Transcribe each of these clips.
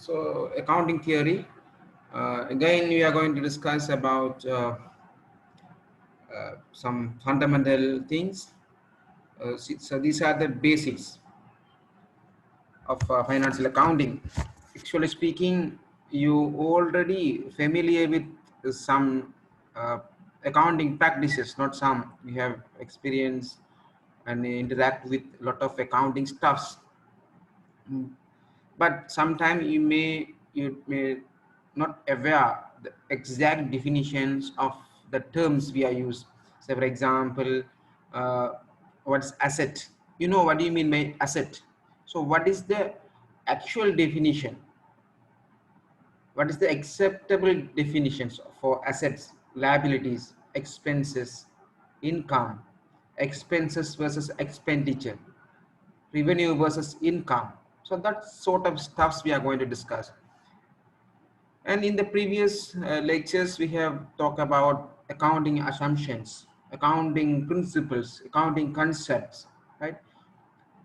So accounting theory. Again, we are going to discuss about some fundamental things. So these are the basics of financial accounting. Actually speaking, you already familiar with some uh, accounting practices, not some. You have experience and interact with a lot of accounting stuffs. But sometimes you may not aware the exact definitions of the terms we are used. So for example, uh, what's asset? You know what do you mean by asset? So what is the actual definition? What is the acceptable definitions for assets, liabilities, expenses, income, expenses versus expenditure, revenue versus income? So that sort of stuffs we are going to discuss. And in the previous lectures, we have talked about accounting assumptions, accounting principles, accounting concepts, right?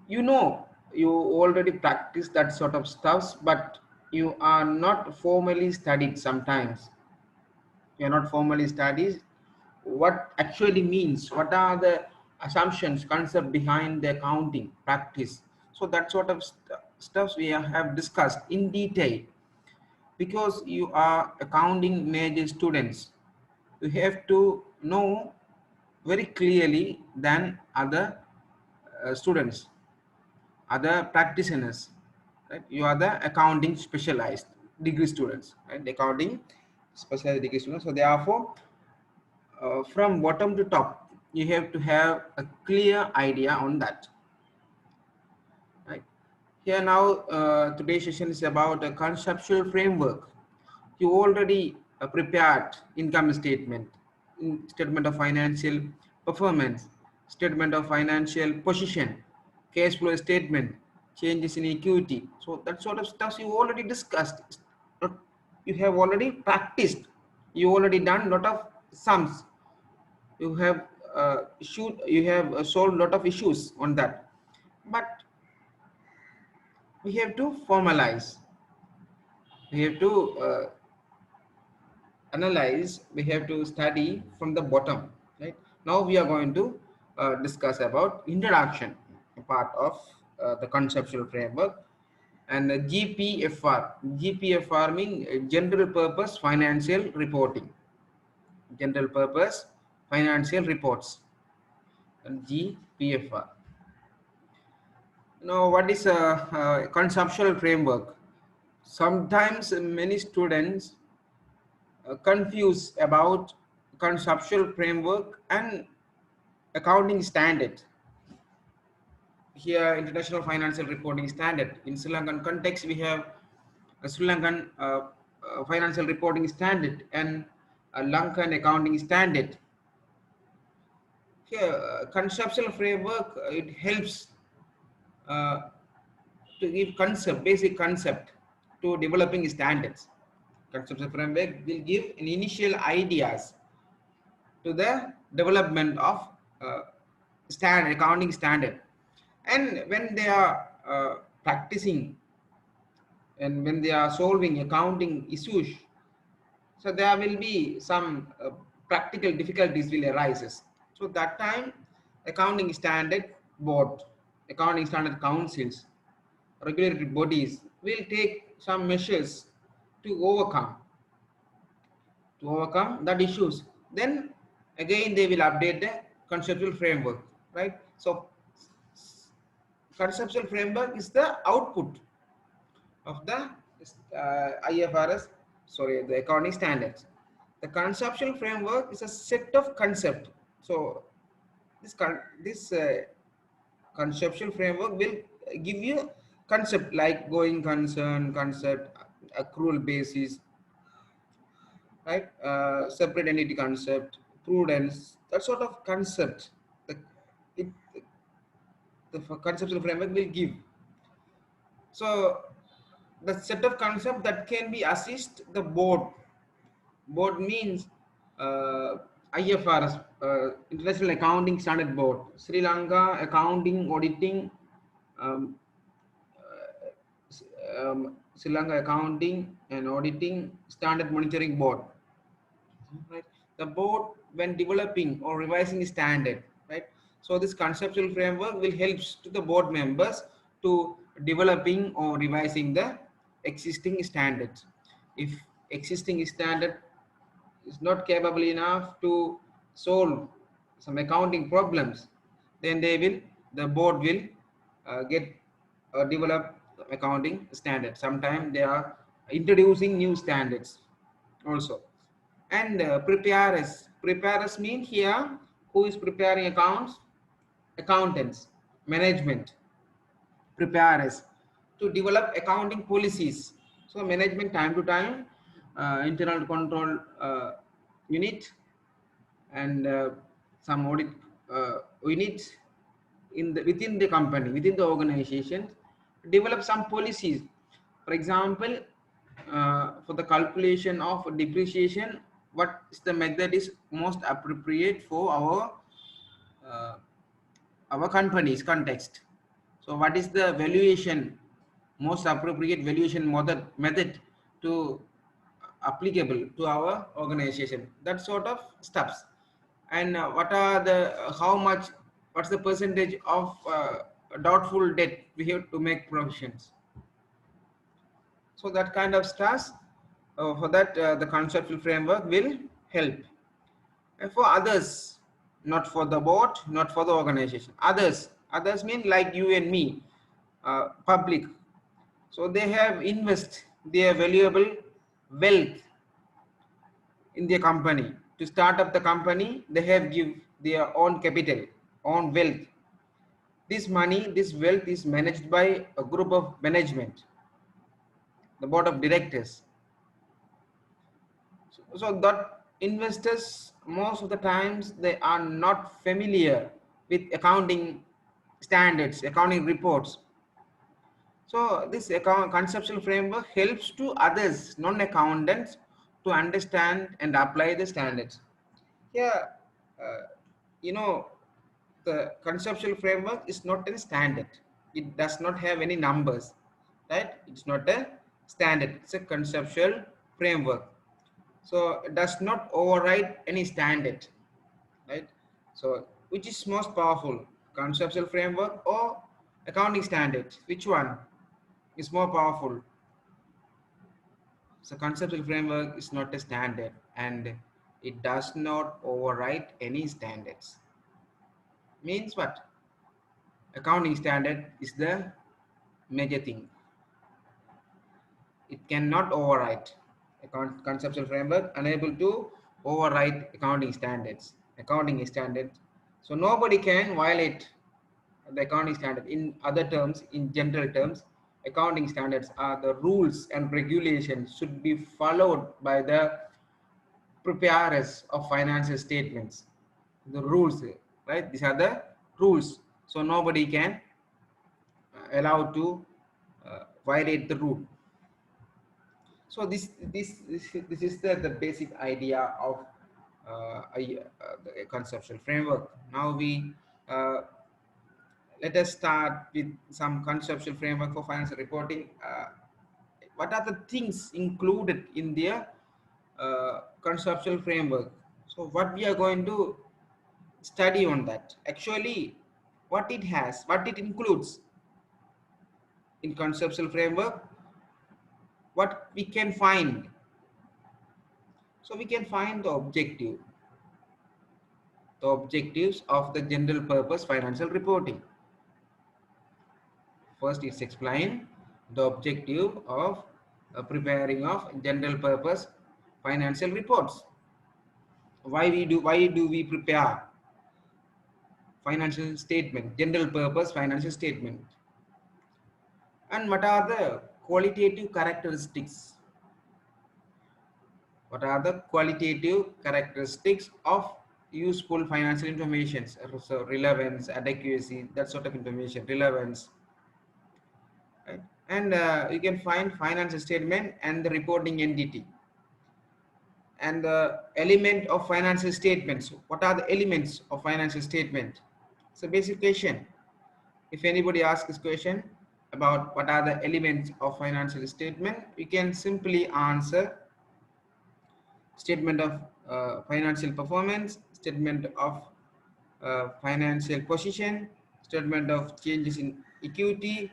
You know, you already practice that sort of stuffs, but you are not formally studied sometimes. You are not formally studied what actually means, what are the assumptions, concept behind the accounting practice. So that sort of stuffs we have discussed in detail. Because you are accounting major students, you have to know very clearly than other students, other practitioners, right? You are the accounting specialized degree students, right? Accounting specialized degree students. So therefore, from bottom to top, you have to have a clear idea on that, right? Here now, today's session is about a conceptual framework. You already prepared income statement, statement of financial performance, statement of financial position, cash flow statement, changes in equity. So that sort of stuff you already discussed. You have already practiced. You already done lot of sums. You have you have solved lot of issues on that. But we have to formalize. We have to analyze, we have to study from the bottom, right? Now we are going to discuss about introduction part of the conceptual framework. And GPFR means general purpose financial reporting, general purpose financial reports, and GPFR. Now what is a conceptual framework? Sometimes many students confused about conceptual framework and accounting standard. Here, International Financial Reporting Standard. In Sri Lankan context, we have a Sri Lankan Financial Reporting Standard and a Lankan Accounting Standard. Here, conceptual framework, it helps uh, to give concept, basic concept to developing standards. Conceptual framework will give an initial ideas to the development of standard, accounting standard. And when they are practicing and when they are solving accounting issues, so there will be some practical difficulties will arises. So that time, accounting standard board, accounting standard councils, regulatory bodies will take some measures to overcome that issues. Then again they will update the conceptual framework, right? So conceptual framework is the output of the IFRS, sorry, the accounting standards. The conceptual framework is a set of concept. So this conceptual framework will give you concept like going concern concept, accrual basis, right? Separate entity concept, prudence, that sort of concept. The, it, the conceptual framework will give. So the set of concept that can be assist the board. Board means IFRS, International Accounting Standard Board, Sri Lanka Accounting Auditing um, Sri Lanka Accounting and Auditing Standard Monitoring Board. Right? The board, when developing or revising standard, right? So this conceptual framework will help to the board members to developing or revising the existing standards. If existing standard is not capable enough to solve some accounting problems, then the board will get develop accounting standards. Sometimes they are introducing new standards also. And preparers mean here who is preparing accounts, accountants, management, preparers to develop accounting policies. So management time to time, internal control unit and some audit units in the within the company, within the organization, develop some policies. For example, for the calculation of depreciation, what is the method is most appropriate for uh, our company's context. So what is the valuation, most appropriate valuation method to applicable to our organization, that sort of stuffs. And what are the how much, what's the percentage of doubtful debt we have to make provisions. So that kind of stuff, for that the conceptual framework will help. And for others, not for the board, not for the organization, others mean like you and me, public. So they have invest their valuable wealth in their company. To start up the company, they have give their own capital, own wealth. This money, this wealth is managed by a group of management, the board of directors. So that investors, most of the times they are not familiar with accounting standards, accounting reports. So this conceptual framework helps to others, non-accountants, to understand and apply the standards. Here, uh, you know, the conceptual framework is not a standard. It does not have any numbers, right? It's not a standard. It's a conceptual framework. So it does not override any standard, right? So which is most powerful, conceptual framework or accounting standard? Which one is more powerful? So conceptual framework is not a standard and it does not override any standards. Means what? Accounting standard is the major thing. It cannot override. Conceptual framework unable to override accounting standards. Accounting standards. So nobody can violate the accounting standard. In other terms, in general terms, accounting standards are the rules and regulations should be followed by the preparers of financial statements. The rules, right? These are the rules. So nobody can allow to violate the rule. So this is the basic idea of the conceptual framework. Now we let us start with some conceptual framework for financial reporting. What are the things included in their conceptual framework? So what we are going to study on that. Actually, what it has, what it includes in conceptual framework, what we can find. So we can find the objectives of the general purpose financial reporting. First, it's explain the objective of preparing of general purpose financial reports. Why do we prepare financial statement, general purpose financial statement? And what are the qualitative characteristics? What are the qualitative characteristics of useful financial information? So relevance, adequacy, that sort of information, relevance. Right? And you can find financial statement and the reporting entity. And the element of financial statements. What are the elements of financial statement? It's a basic question. If anybody asks this question, about what are the elements of financial statement, we can simply answer statement of financial performance, statement of financial position, statement of changes in equity,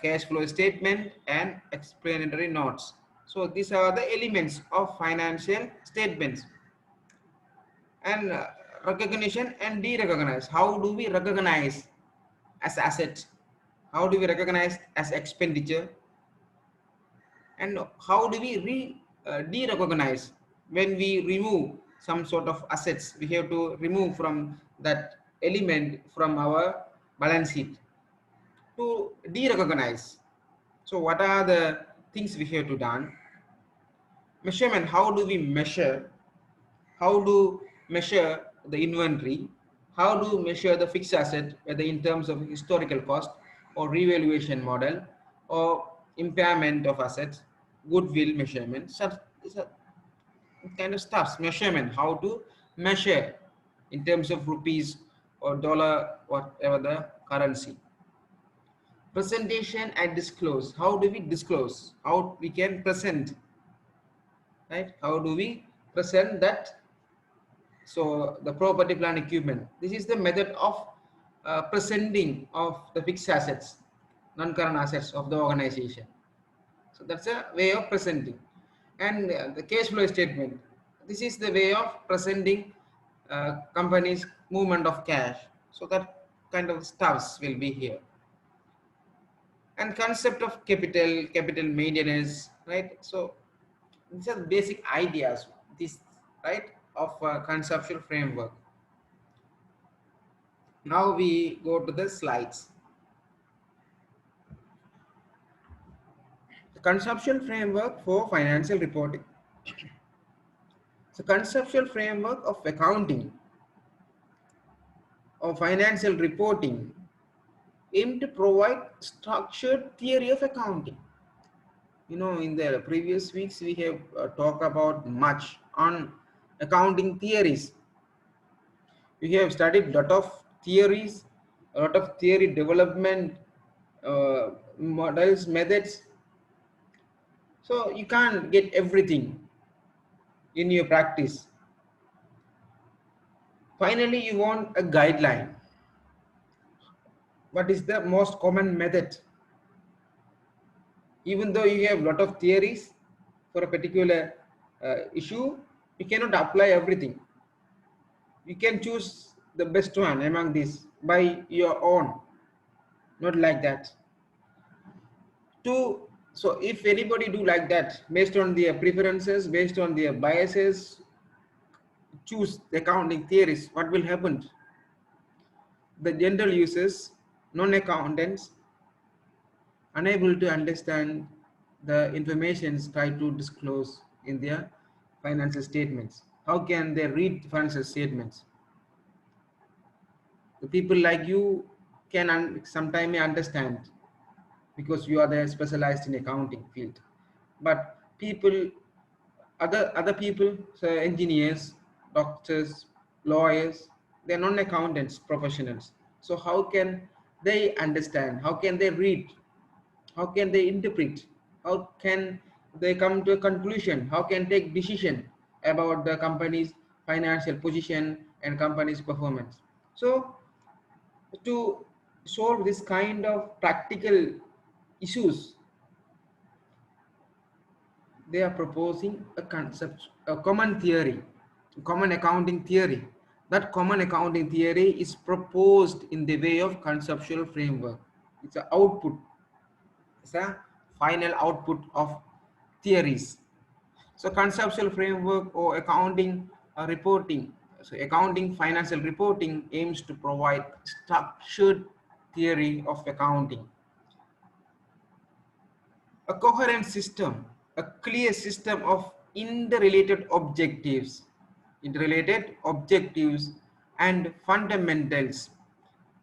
cash flow statement, and explanatory notes. So these are the elements of financial statements. And recognition and de-recognize. How do we recognize as asset? How do we recognize as expenditure? And how do we de-recognize when we remove some sort of assets? We have to remove from that element from our balance sheet to de-recognize. So what are the things we have to done? Measurement. How do we measure? How do measure the inventory? How do measure the fixed asset, whether in terms of historical cost or revaluation model or impairment of assets, goodwill measurement, such kind of stuffs, measurement, how to measure in terms of rupees or dollar, whatever the currency. Presentation and disclose. How do we disclose? How we can present, right? How do we present that? So the property, plant, equipment. This is the method of presenting of the fixed assets, non-current assets of the organization. So that's a way of presenting. And the cash flow statement. This is the way of presenting company's movement of cash. So that kind of stuffs will be here. And concept of capital maintenance, right? So these are the basic ideas, this, right, of conceptual framework. Now we go to the slides. The conceptual framework for financial reporting. The conceptual framework of accounting or financial reporting aim to provide structured theory of accounting. You know, in the previous weeks we have talked about much on accounting theories. We have studied a lot of theories, a lot of theory development, models, methods. So you can't get everything in your practice. Finally, you want a guideline. What is the most common method? Even though you have a lot of theories for a particular issue, you cannot apply everything. You can choose the best one among these by your own, not like that. So if anybody do like that, based on their preferences, based on their biases, choose the accounting theories, what will happen? The general users, non-accountants, unable to understand the informations tried to disclose in their financial statements. How can they read financial statements? The people like you can sometimes understand because you are the specialized in accounting field. But people, other people, so engineers, doctors, lawyers, they're non-accountants, professionals. So how can they understand? How can they read? How can they interpret? How can they come to a conclusion? How can take decision about the company's financial position and company's performance? So to solve this kind of practical issues, they are proposing a concept, a common theory, common accounting theory. That common accounting theory is proposed in the way of conceptual framework. It's an output. It's a final output of theories. So conceptual framework or accounting reporting. So accounting financial reporting aims to provide structured theory of accounting, a coherent system, a clear system of interrelated objectives and fundamentals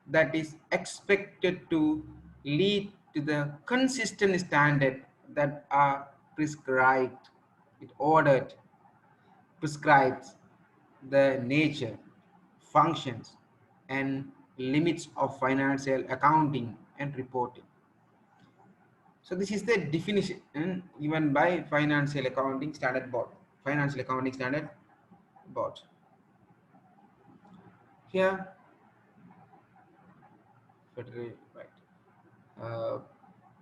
that is expected to lead to the consistent standard that are prescribed. It ordered, prescribes the nature, functions, and limits of financial accounting and reporting. So this is the definition given by Financial Accounting Standard Board. Financial Accounting Standard Board. Here, right.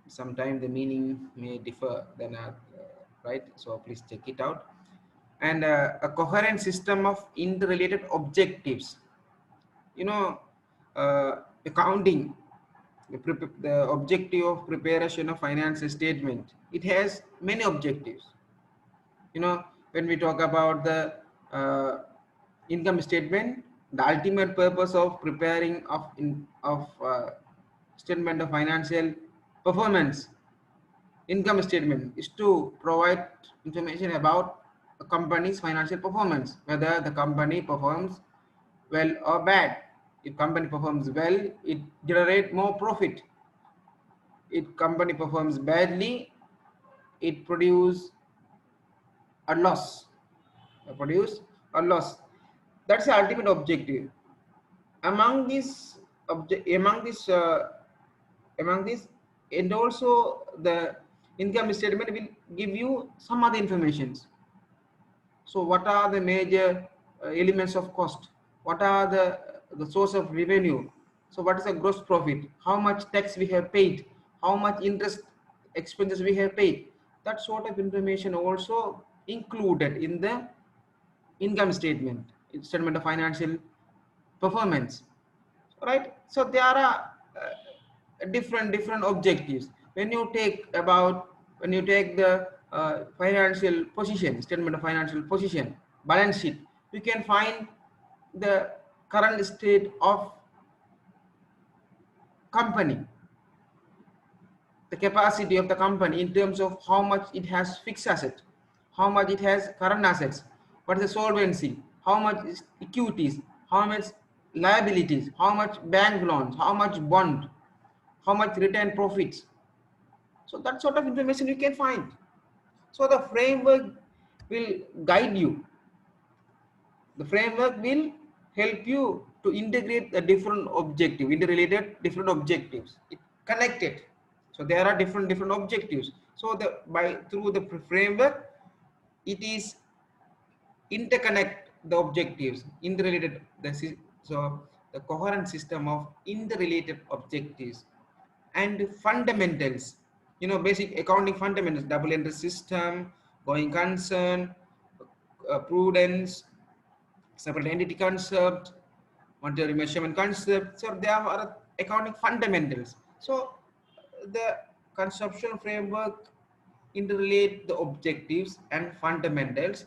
Sometimes the meaning may differ than right. So please check it out. And a coherent system of interrelated objectives. You know, accounting, the objective of preparation of financial statement. It has many objectives. You know, when we talk about the income statement, the ultimate purpose of preparing of statement of financial performance, income statement, is to provide information about a company's financial performance, whether the company performs well or bad. If company performs well, it generate more profit. If company performs badly, it produce a loss. Produce a loss. That's the ultimate objective. Among these object, among this, and also the income statement will give you some other informations. So what are the major elements of cost? What are the source of revenue? So what is the gross profit? How much tax we have paid? How much interest expenses we have paid? That sort of information also included in the income statement of financial performance, right? So there are different objectives. When you take the financial position, statement of financial position, balance sheet, you can find the current state of company, the capacity of the company in terms of how much it has fixed asset, how much it has current assets, what is the solvency, how much is equities, how much liabilities, how much bank loans, how much bond, how much retained profits. So that sort of information you can find. So the framework will guide you. The framework will help you to integrate the different objective, interrelated different objectives. It connected. So there are different objectives. So through the framework, it is interconnect the objectives, interrelated. So the coherent system of interrelated objectives and fundamentals. You know, basic accounting fundamentals: double entry system, going concern, prudence, separate entity concept, monetary measurement concept. So there are accounting fundamentals. So the conceptual framework interrelate the objectives and fundamentals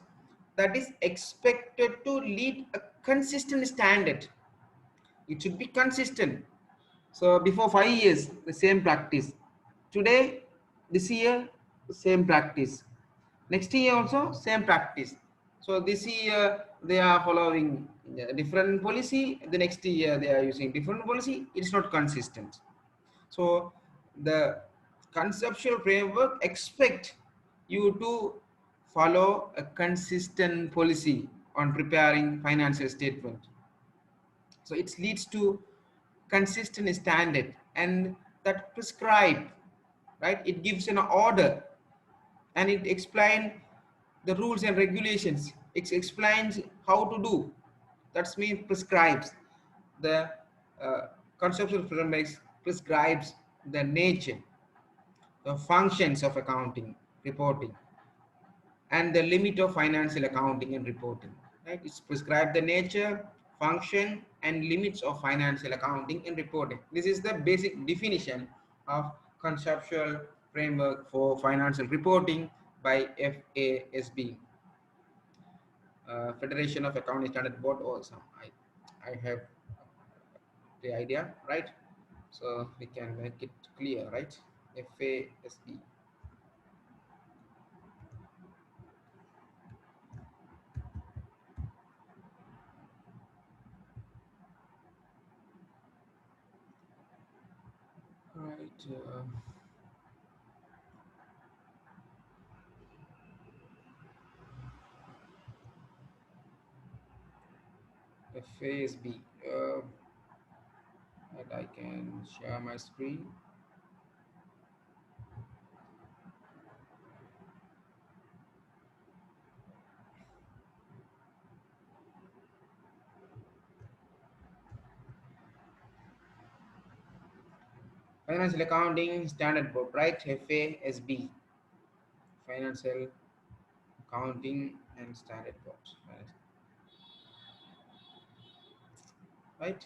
that is expected to lead a consistent standard. It should be consistent. So before 5 years, the same practice. Today, this year, same practice. Next year also, same practice. So this year they are following a different policy. The next year they are using different policy. It's not consistent. So the conceptual framework expect you to follow a consistent policy on preparing financial statement. So it leads to consistent standard and that prescribe, right? It gives an order and it explains the rules and regulations. It explains how to do. That's mean prescribes. The conceptual framework prescribes the nature, the functions of accounting, reporting, and the limit of financial accounting and reporting. Right? It's prescribed the nature, function, and limits of financial accounting and reporting. This is the basic definition of conceptual framework for financial reporting by FASB, Federation of Accounting Standard Board. Also, I have the idea, right? So we can make it clear, right? FASB. Right. FASB. That I can share my screen. Financial Accounting Standard Board, right? FASB, Financial Accounting and Standard Board, right?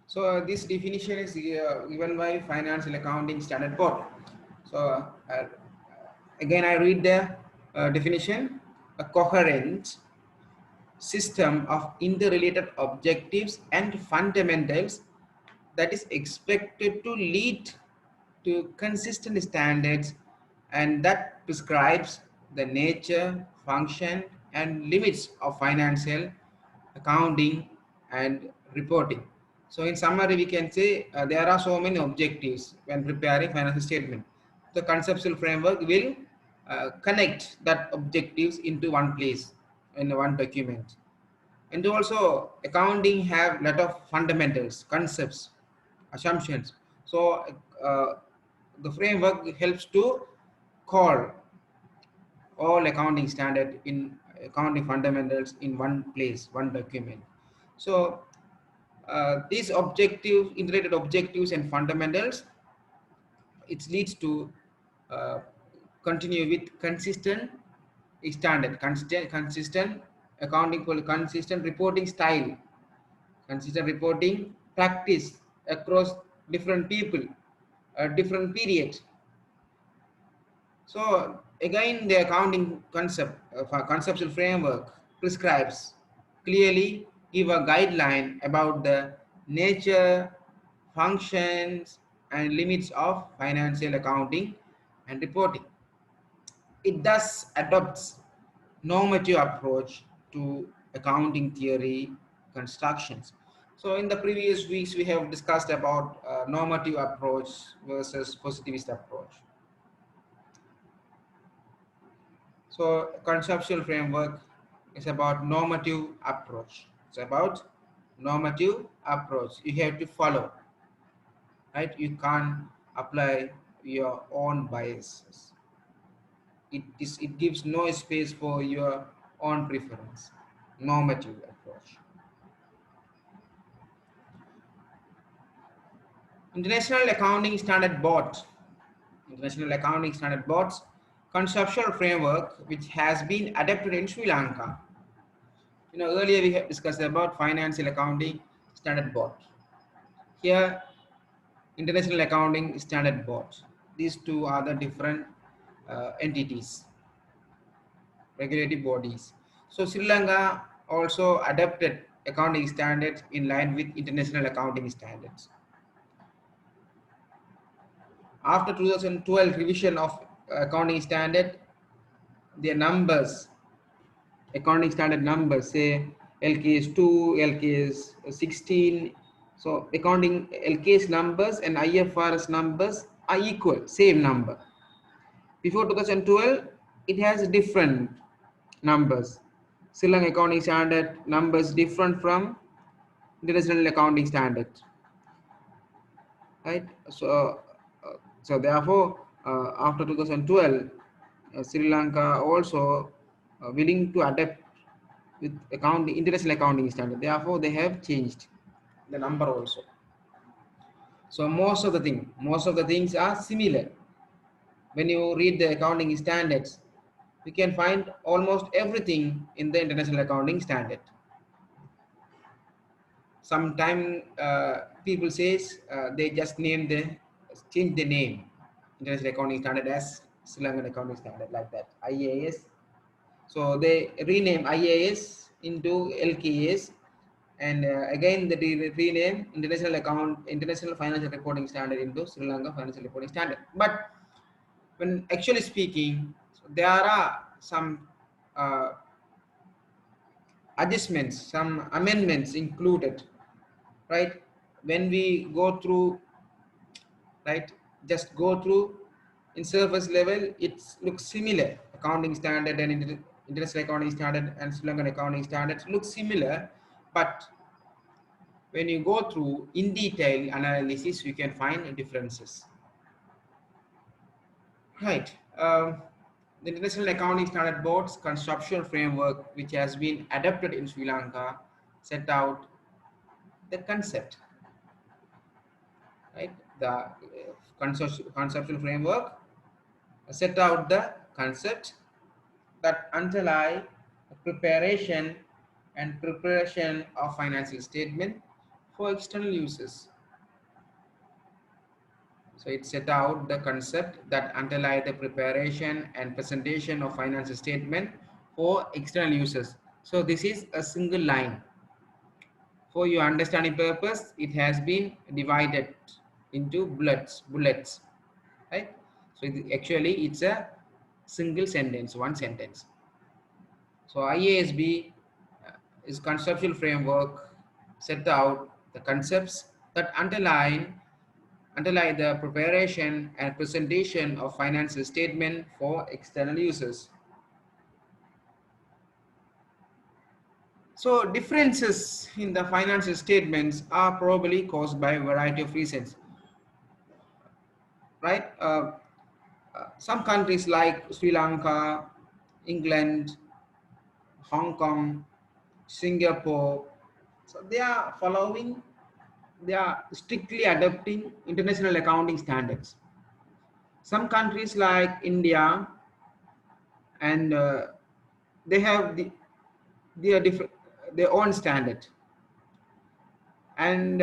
So this definition is given by Financial Accounting Standard Board. So again, I read the definition: a coherent system of interrelated objectives and fundamentals that is expected to lead to consistent standards and that prescribes the nature, function, and limits of financial accounting and reporting. So in summary, we can say there are so many objectives when preparing financial statement. The conceptual framework will connect that objectives into one place in one document. And also accounting have lot of fundamentals, concepts, assumptions. So the framework helps to call all accounting standard in accounting fundamentals in one place, one document. So these objectives, integrated objectives and fundamentals, it leads to uh, continue with consistent standard, consistent accounting, consistent reporting style, consistent reporting practice across different people, different periods. So again, the accounting conceptual framework prescribes clearly give a guideline about the nature, functions, and limits of financial accounting and reporting. It thus adopts normative approach to accounting theory constructions. So in the previous weeks, we have discussed about normative approach versus positivist approach. So conceptual framework is about normative approach. It's about normative approach. You have to follow, right? You can't apply your own biases. It gives no space for your own preference. Normative approach. International Accounting Standard Board. International Accounting Standard Board's conceptual framework, which has been adapted in Sri Lanka. Earlier we have discussed about Financial Accounting Standard Board. Here, International Accounting Standard Board. These two are the different entities, regulatory bodies. So Sri Lanka also adopted accounting standards in line with international accounting standards. After 2012 revision of accounting standard, their numbers, accounting standard numbers, say LKAS 2, LKAS 16. So accounting LKAS numbers and IFRS numbers are equal, same number. Before 2012, it has different numbers. Sri Lanka accounting standard numbers different from international accounting standard, right? So therefore, after 2012, Sri Lanka also willing to adapt with accounting international accounting standard. Therefore, they have changed the number also. So most of the things are similar. When you read the accounting standards, you can find almost everything in the international accounting standard. Sometimes people says they just change the name international accounting standard as Sri Lankan accounting standard, like that, IAS. So they rename IAS into LKAS, and again they rename international financial reporting standard into Sri Lanka financial reporting standard. But when actually speaking, so there are some uh, adjustments, some amendments included, right? When we go through, right, just go through in surface level, it looks similar. Accounting standard and international accounting standard and Sri Lankan accounting standards look similar, but when you go through in detail analysis, you can find differences. Right. um, the International Accounting Standard Board's conceptual framework, which has been adopted in Sri Lanka, set out the concept, right? The conceptual framework set out the concept that underlie the preparation of financial statement for external uses. So it set out the concept that underlie the preparation and presentation of financial statement for external users. So this is a single line. For your understanding purpose, it has been divided into bullets, right? So actually it's a single sentence, one sentence. So IASB is conceptual framework set out the concepts that underlie the preparation and presentation of financial statement for external users. So differences in the financial statements are probably caused by a variety of reasons, right? Some countries like Sri Lanka, England, Hong Kong, Singapore, so they are strictly adopting international accounting standards. Some countries like India and they have their different their own standard. And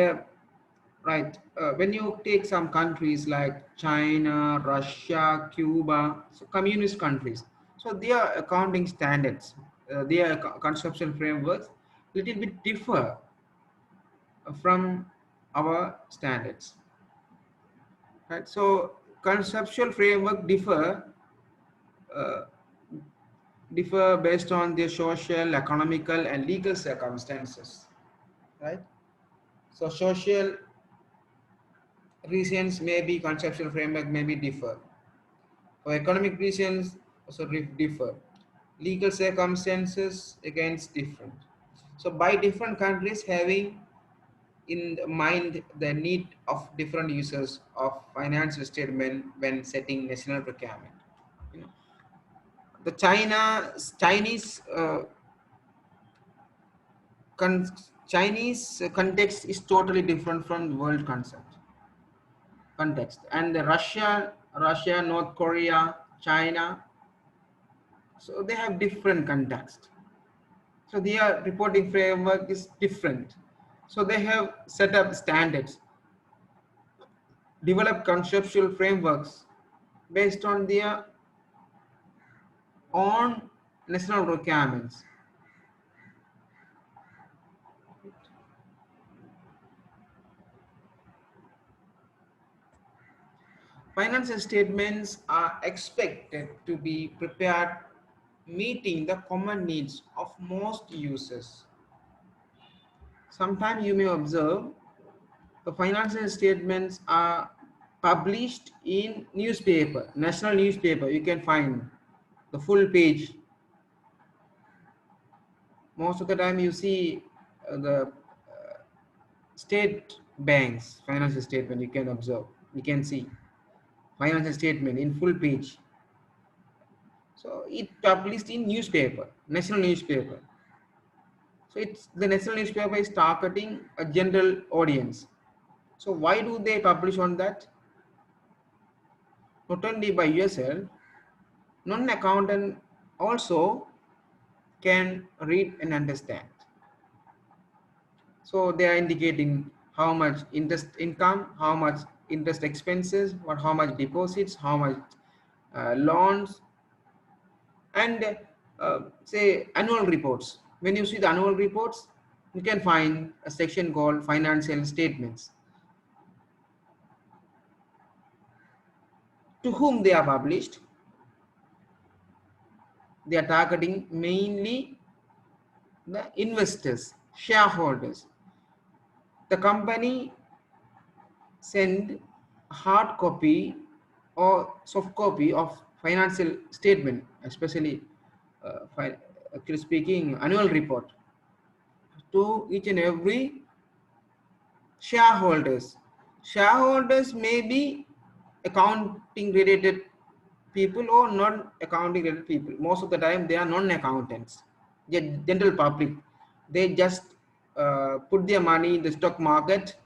right, when you take some countries like China, Russia, Cuba, so communist countries, so their accounting standards, their conceptual frameworks, little bit differ from our standards. Right, so conceptual framework uh, differ based on their social, economical, and legal circumstances. Right. So social reasons may be conceptual framework may be differ. For economic reasons also differ. Legal circumstances against different. So by different countries having in mind the need of different users of financial statement when setting national requirement. You know, the Chinese Chinese context is totally different from the world context, and the Russia, North Korea, China, so they have different context. So their reporting framework is different. So they have set up standards, developed conceptual frameworks based on their own national requirements. Financial statements are expected to be prepared meeting the common needs of most users. Sometimes you may observe the financial statements are published in newspaper, national newspaper. You can find the full page. Most of the time you see the state banks financial statement. You can observe, you can see financial statement in full page. So it published in newspaper, national newspaper. So it's the national newspaper is targeting a general audience. So why do they publish on that? Not only by yourself, non-accountant also can read and understand. So they are indicating how much interest income, how much interest expenses, or how much deposits, how much loans, and say annual reports. When you see the annual reports, you can find a section called financial statements. To whom they are published? They are targeting mainly the investors, shareholders. The company send hard copy or soft copy of financial statement, especially actually speaking annual report, to each and every shareholders. Shareholders may be accounting related people or non-accounting related people. Most of the time they are non-accountants, the general public. They just put their money in the stock market,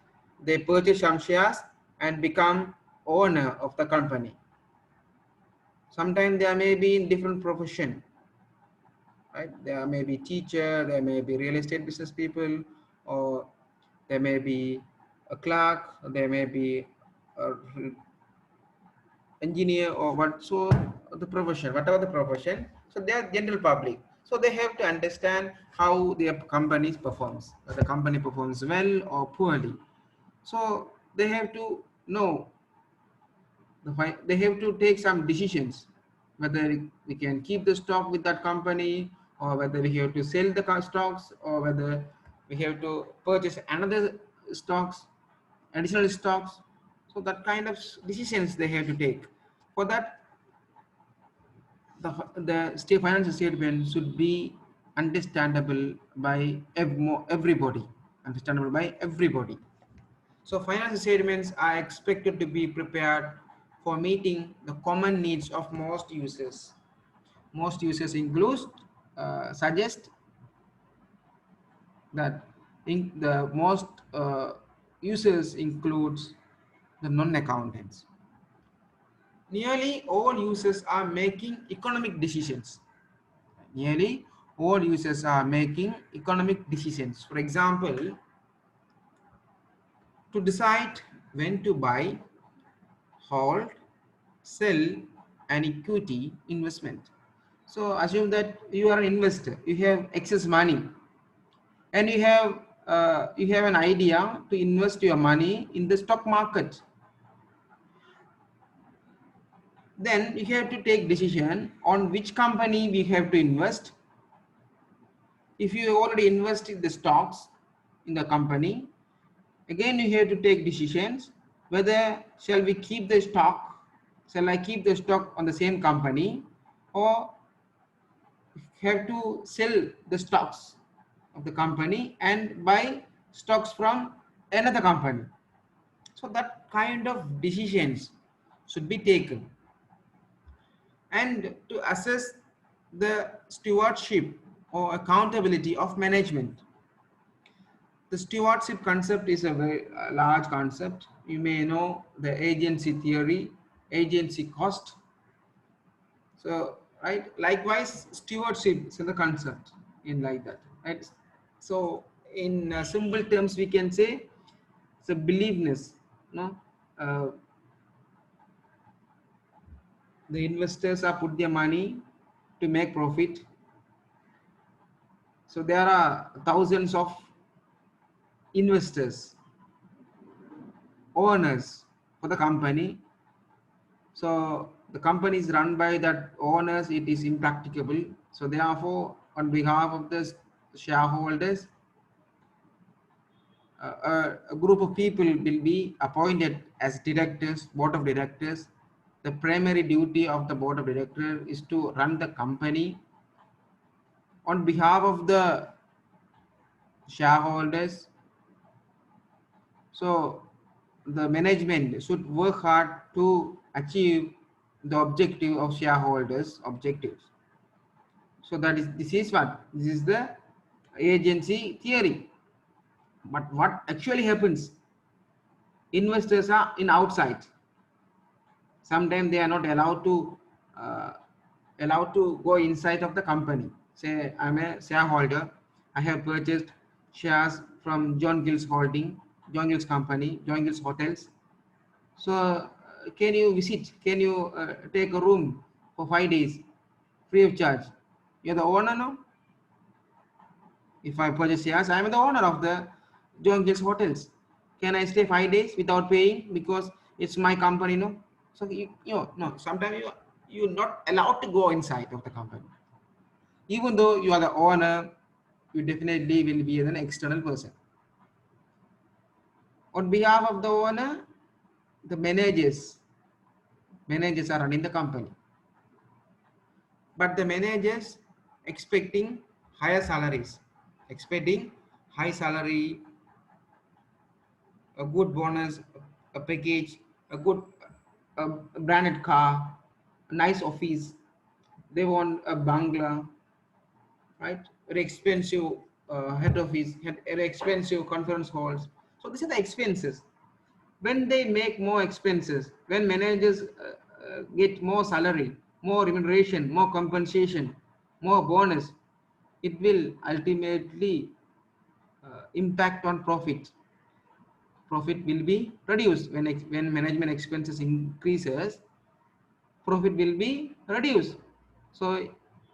they purchase some shares and become owner of the company. Sometimes there may be in different profession, right? There may be teacher, there may be real estate business people, or there may be a clerk, there may be a engineer, or what, so the profession, whatever the profession, so they are general public. So they have to understand how their company performs, whether the company performs well or poorly. So they have to know they have to take some decisions, whether we can keep the stock with that company, or whether we have to sell the stocks, or whether we have to purchase another stocks, additional stocks. So that kind of decisions they have to take. For that, the state financial statement should be understandable by everybody. Understandable by everybody. So financial statements are expected to be prepared for meeting the common needs of most users. Most users includes suggest that the most users includes the non-accountants. Nearly all users are making economic decisions. Nearly all users are making economic decisions. For example, to decide when to buy, hold, sell an equity investment. So assume that you are an investor, you have excess money, and you have an idea to invest your money in the stock market. Then you have to take decision on which company we have to invest. If you already invest in the stocks in the company, again you have to take decisions whether shall we keep the stock, shall I keep the stock on the same company, or have to sell the stocks of the company and buy stocks from another company. So that kind of decisions should be taken. And to assess the stewardship or accountability of management, the stewardship concept is a very large concept. You may know the agency theory, agency cost. So, right, likewise, stewardship is the concept in like that, right? So, in simple terms, we can say it's a beliefness, no? Uh, the investors are put their money to make profit. So, there are thousands of investors, owners for the company. So the company is run by that owners, it is impracticable. So therefore, on behalf of the shareholders, a group of people will be appointed as directors, board of directors. The primary duty of the board of directors is to run the company on behalf of the shareholders. So the management should work hard to achieve the objective of shareholders' objectives. So that is, this is what, this is the agency theory. But what actually happens, investors are in outside. Sometimes they are not uh, allowed to go inside of the company. Say I'm a shareholder, I have purchased shares from John Gill's holding, John Gill's company, John Gill's hotels. So can you visit, can you take a room for 5 days free of charge? You're the owner now. If I purchase shares, I am the owner of the John Gill's hotels. Can I stay 5 days without paying because it's my company? No. So you know, no. Sometimes you're not allowed to go inside of the company. Even though you are the owner, you definitely will be an external person. On behalf of the owner, the managers are running the company. But the managers expecting higher salaries, expecting high salary, a good bonus, a package, a good branded car, nice office, they want a bungalow, right? Very expensive head office, very expensive conference halls. So these are the expenses. When they make more expenses, when managers get more salary, more remuneration, more compensation, more bonus, it will ultimately impact on profit. Profit will be reduced when management expenses increases. Profit will be reduced. So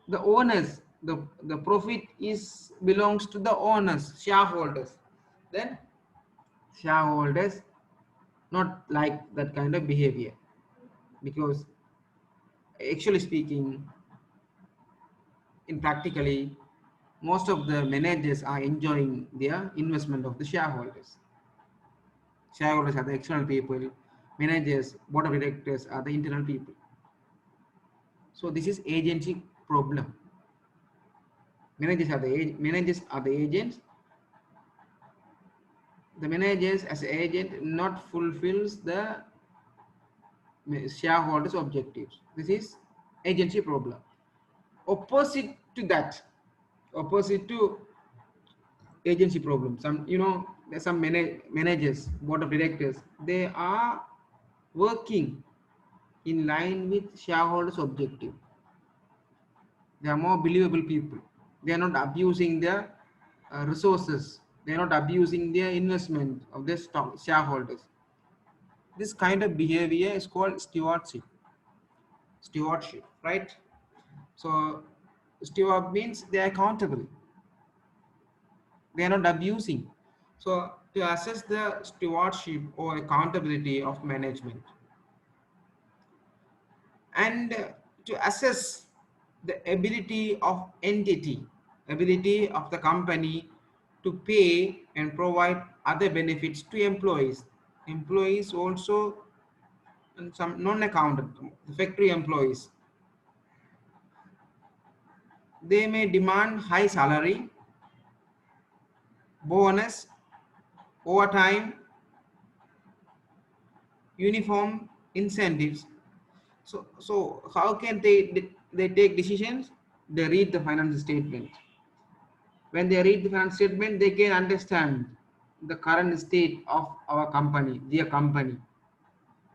the owners, the profit is belongs to the owners, shareholders. Then shareholders not like that kind of behavior, because actually speaking, in practically, most of the managers are enjoying their investment of the shareholders. Shareholders are the external people, managers, board of directors are the internal people. So this is agency problem. Managers are the agents. The managers as agent not fulfills the shareholders objectives. This is agency problem. Opposite to that, opposite to agency problem, some, there's some managers, board of directors, they are working in line with shareholders objective. They are more believable people. They are not abusing their resources. They are not abusing their investment of their stock shareholders. This kind of behavior is called stewardship. Stewardship, right? So steward means they are accountable. They are not abusing. So to assess the stewardship or accountability of management, and to assess the ability of the company to pay and provide other benefits to employees. Employees also, and some non-accountant, factory employees, they may demand high salary, bonus, overtime, uniform incentives. So how can they take decisions? They read the financial statement. When they read the financial statement, they can understand the current state of our company, their company.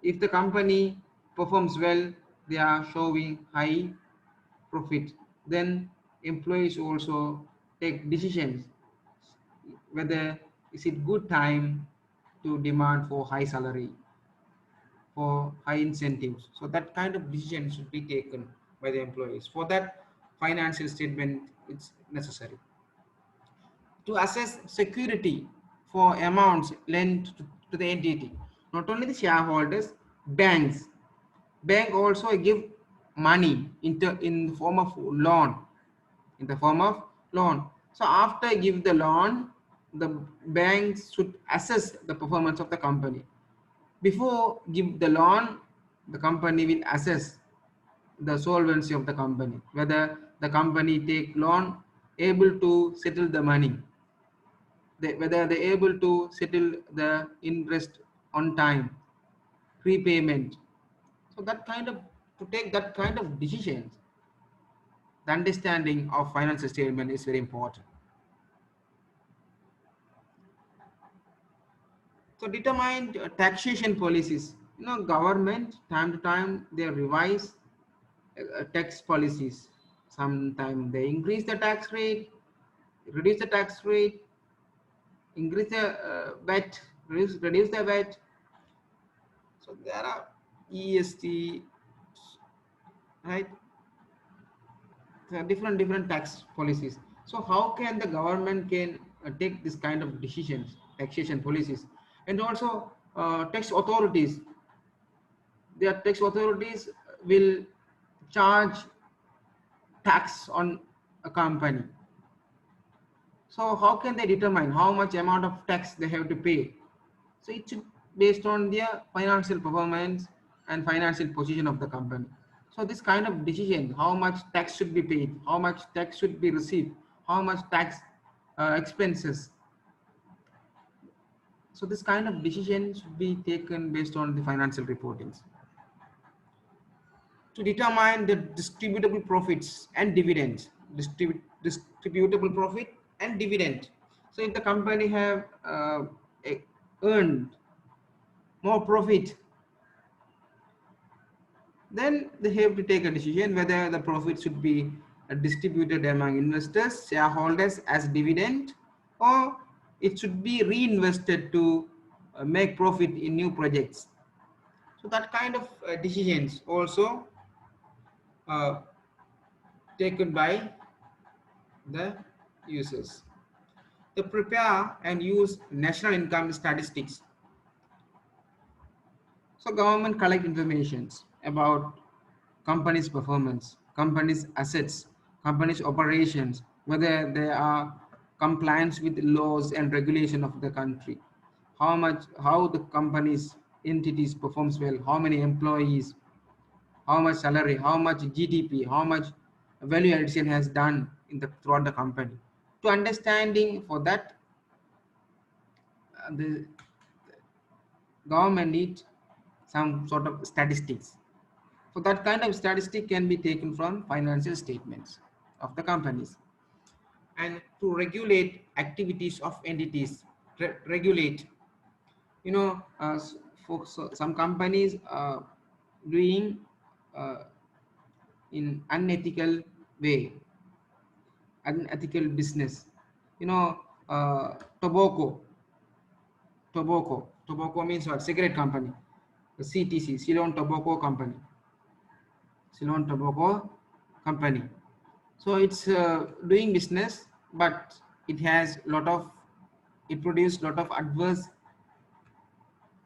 If the company performs well, they are showing high profit. Then employees also take decisions whether is it good time to demand for high salary, for high incentives. So that kind of decision should be taken by the employees. For that, financial statement is necessary. To assess security for amounts lent to the entity, not only the shareholders, banks. Bank also give money in the form of loan, in the form of loan. So after give the loan, the banks should assess the performance of the company. Before give the loan, the company will assess the solvency of the company, whether the company take loan able to settle the money, whether they're able to settle the interest on time, prepayment. So that kind of, to take that kind of decisions, the understanding of financial statement is very important. So determine taxation policies. Government time to time they revise tax policies. Sometimes they increase the tax rate, reduce the tax rate, increase the VAT, reduce the VAT. So there are EST, right? There are different tax policies. So how can the government can take this kind of decisions, taxation policies, and also tax authorities. Their tax authorities will charge tax on a company. So how can they determine how much amount of tax they have to pay? So it should based on their financial performance and financial position of the company. So this kind of decision, how much tax should be paid, how much tax should be received, how much tax expenses. So this kind of decision should be taken based on the financial reportings. to determine the distributable profits and dividends. Distributable profit and dividend. So if the company have earned more profit, then they have to take a decision whether the profit should be distributed among investors, shareholders as dividend, or it should be reinvested to make profit in new projects. So that kind of decisions also uh, taken by the users. They prepare and use national income statistics. So government collect informations about companies' performance, companies' assets, companies' operations, whether they are compliance with laws and regulation of the country, how the company's entities performs well, how many employees, how much salary, how much GDP, how much value addition has done in the throughout the company. To understanding for that, the government needs some sort of statistics. So that kind of statistic can be taken from financial statements of the companies. And to regulate activities of entities, regulate, you know, for some companies doing uh, in unethical way, unethical business. You know, tobacco, tobacco means what? Cigarette company, the CTC, Ceylon Tobacco Company, Ceylon Tobacco Company. So it's doing business, but it has lot of, it produces lot of adverse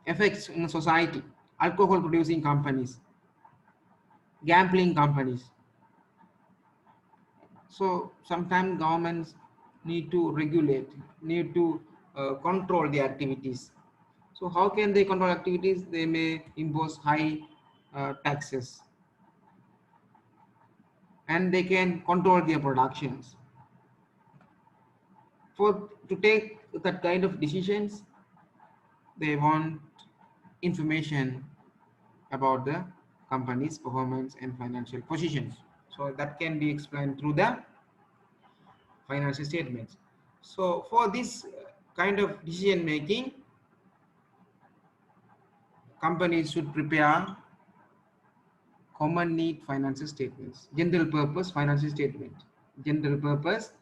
effects in society. Alcohol producing companies, gambling companies. So sometimes governments need to regulate, need to control the activities. So how can they control activities? They may impose high taxes, and they can control their productions. For to take that kind of decisions, they want information about the company's performance and financial positions. So that can be explained through the financial statements. So for this kind of decision making, companies should prepare common need financial statements, general purpose financial statement, general purpose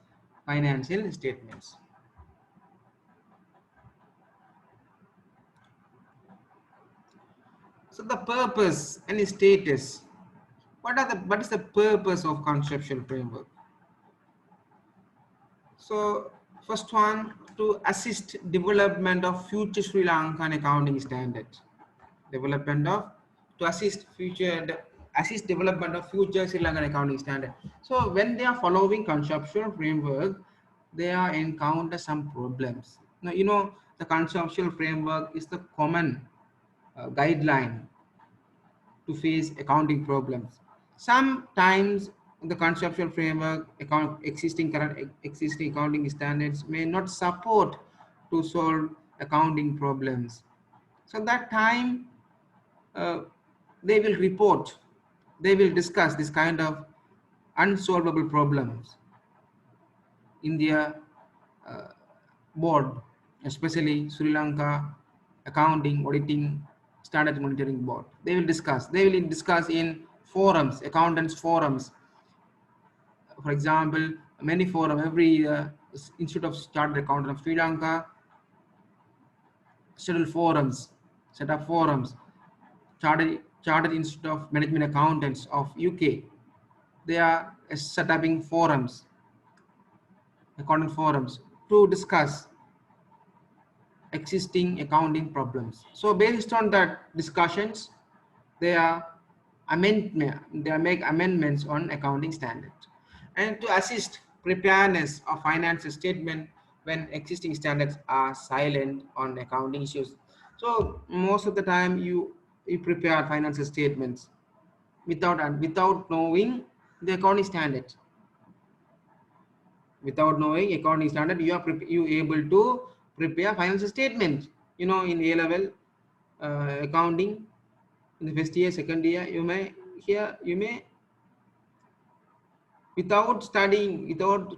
financial statements. So the purpose and status. What is the purpose of conceptual framework? So first one, to assist development of future Sri Lankan accounting standards. Development of, to assist assist development of future Sri Lankan accounting standard. So when they are following conceptual framework, they are encounter some problems. Now you know the conceptual framework is the common guideline to face accounting problems. Sometimes the conceptual framework, existing accounting standards may not support to solve accounting problems. So that time uh, they will report, they will discuss this kind of unsolvable problems in their uh, board, especially Sri Lanka Accounting Auditing Standard Monitoring Board. They will discuss in forums, accountants forums. For example, many forum every year, Institute of Chartered Accountant of Sri Lanka schedule forums, set up forums. Chartered Institute of Management Accountants of UK, they are set upping forums, accounting forums, to discuss existing accounting problems. So based on that discussions, they are make amendments on accounting standards, and to assist preparedness of financial statement when existing standards are silent on accounting issues. So most of the time you prepare financial statements without knowing the accounting standards. Without knowing accounting standard, you able to prepare financial statement. You know, in A level accounting, in the first year, second year, you may here you may, without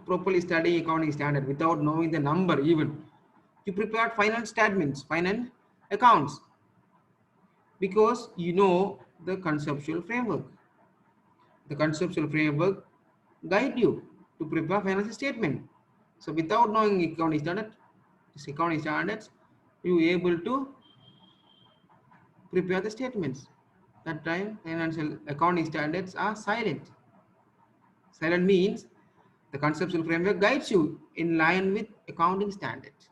properly studying accounting standard, without knowing the number even, you prepare final statements, final accounts, because you know the conceptual framework. The conceptual framework guide you to prepare financial statement. So without knowing accounting standards, you able to prepare the statements. That time financial accounting standards are silent. Silent means the conceptual framework guides you in line with accounting standards.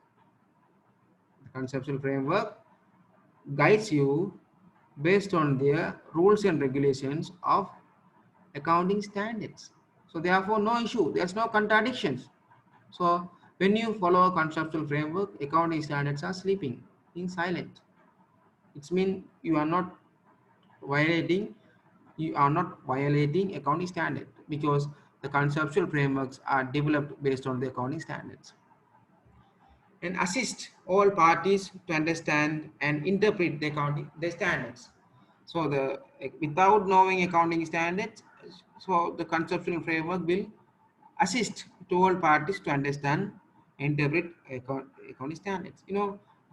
The conceptual framework guides you based on their rules and regulations of accounting standards. So therefore no issue, there's no contradictions. So when you follow a conceptual framework, accounting standards are sleeping in silent. It means violating you are not violating accounting standard, because the conceptual frameworks are developed based on the accounting standards and assist all parties to understand and interpret the standards. So the without knowing accounting standards, so the conceptual framework will assist to all parties to understand and interpret accounting standards.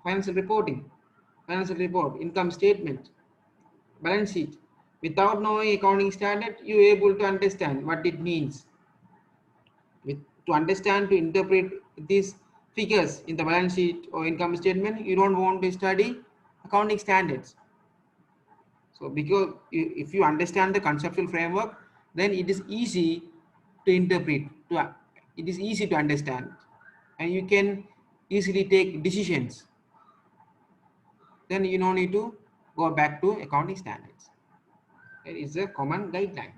Financial reporting, financial report, income statement, balance sheet. Without knowing accounting standard, you able to understand what it means. To understand, to interpret these figures in the balance sheet or income statement, you don't want to study accounting standards. So because if you understand the conceptual framework, then it is easy to interpret, it is easy to understand, and you can easily take decisions. Then you don't need to go back to accounting standards. It is a common guideline.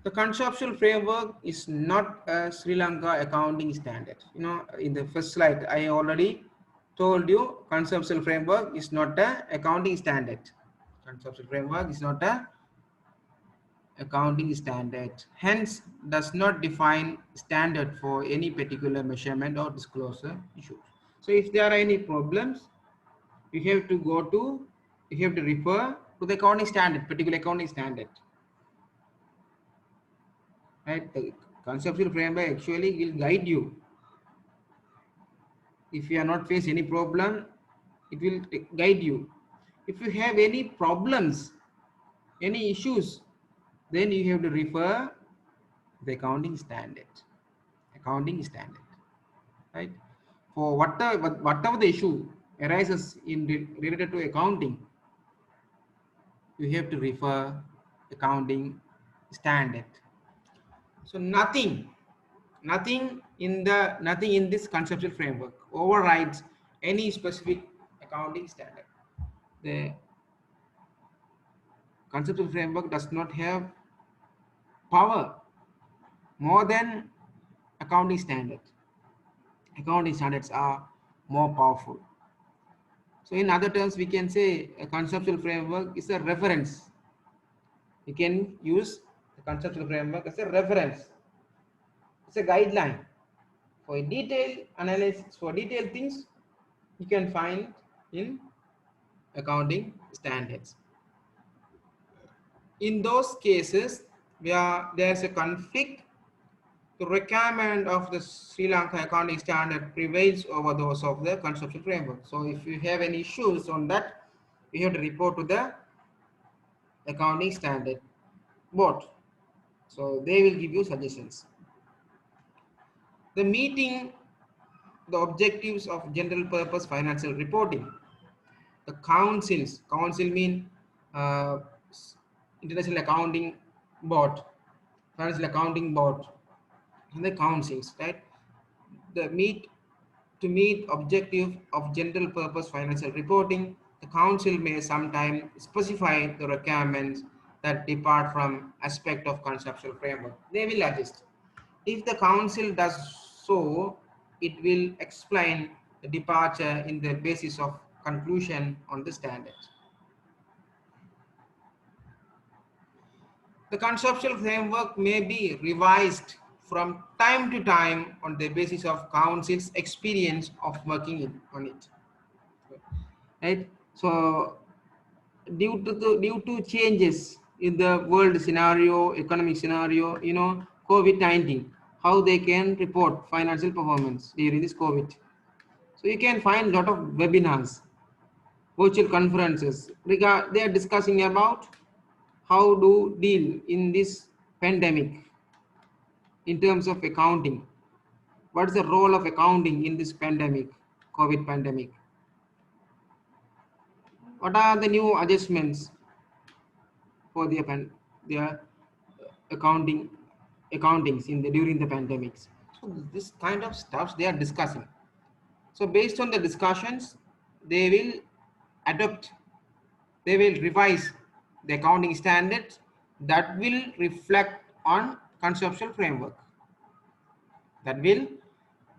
The conceptual framework is not a Sri Lanka accounting standard. In the first slide, I already told you conceptual framework is not a accounting standard. Conceptual framework is not a accounting standard. Hence, does not define standard for any particular measurement or disclosure issues. So if there are any problems, you have to refer to the accounting standard, particular accounting standard. Right? The conceptual framework actually will guide you. If you are not face any problem, it will guide you. If you have any problems, any issues, then you have to refer the accounting standard. Accounting standard, right? For whatever the issue arises related to accounting, you have to refer accounting standard. So nothing in this conceptual framework overrides any specific accounting standard. The conceptual framework does not have power more than accounting standards. Accounting standards are more powerful. So in other terms, we can say a conceptual framework is a reference. You can use the conceptual framework as a reference. It's a guideline. For detailed analysis, for detailed things, you can find in accounting standards. In those cases where there's a conflict, the requirement of the Sri Lanka accounting standard prevails over those of the conceptual framework. So if you have any issues on that, you have to report to the accounting standard board. So they will give you suggestions. Meeting the objectives of general purpose financial reporting. The council mean uh, International Accounting Board, Financial Accounting Board, and the councils, right? To meet objective of general purpose financial reporting, the council may sometimes specify the requirements that depart from aspect of conceptual framework. They will adjust. If the council does so, it will explain the departure in the basis of conclusion on the standards. The conceptual framework may be revised from time to time on the basis of council's experience of working on it. right? So due to changes in the world scenario, economic scenario, COVID-19, how they can report financial performance during this COVID. So you can find a lot of webinars, virtual conferences. They are discussing about how to deal in this pandemic in terms of accounting. What is the role of accounting in this pandemic, COVID pandemic? What are the new adjustments for their accounting accountings in the during the pandemics? So this kind of stuffs they are discussing. So based on the discussions, they will adopt, they will revise the accounting standards that will reflect on conceptual framework. That will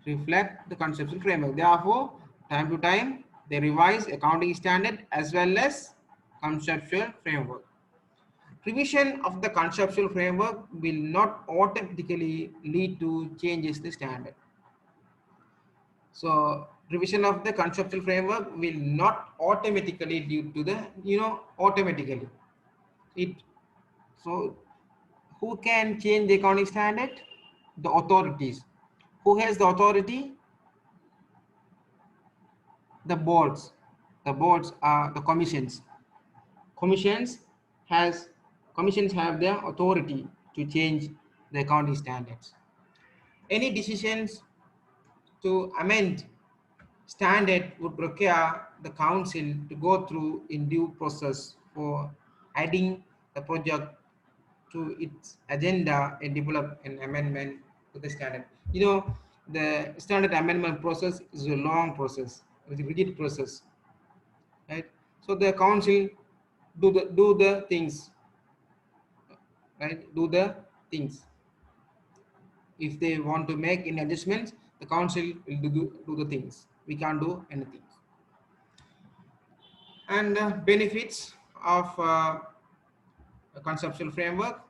reflect the conceptual framework. Therefore, time to time, they revise accounting standard as well as conceptual framework. Revision of the conceptual framework will not automatically lead to changes in the standard. So revision of the conceptual framework will not automatically lead to the, automatically. It so who can change the accounting standard? The authorities. Who has the authority? The boards. The boards are the commissions. Commissions has commissions have the authority to change the accounting standards. Any decisions to amend standard would require the council to go through in due process for adding the project to its agenda and develop an amendment to the standard. The standard amendment process is a long process, it's a rigid process, right? So the council do the things, right? Do the things. If they want to make any adjustments, the council will do the things. We can't do anything. And benefits of a conceptual framework.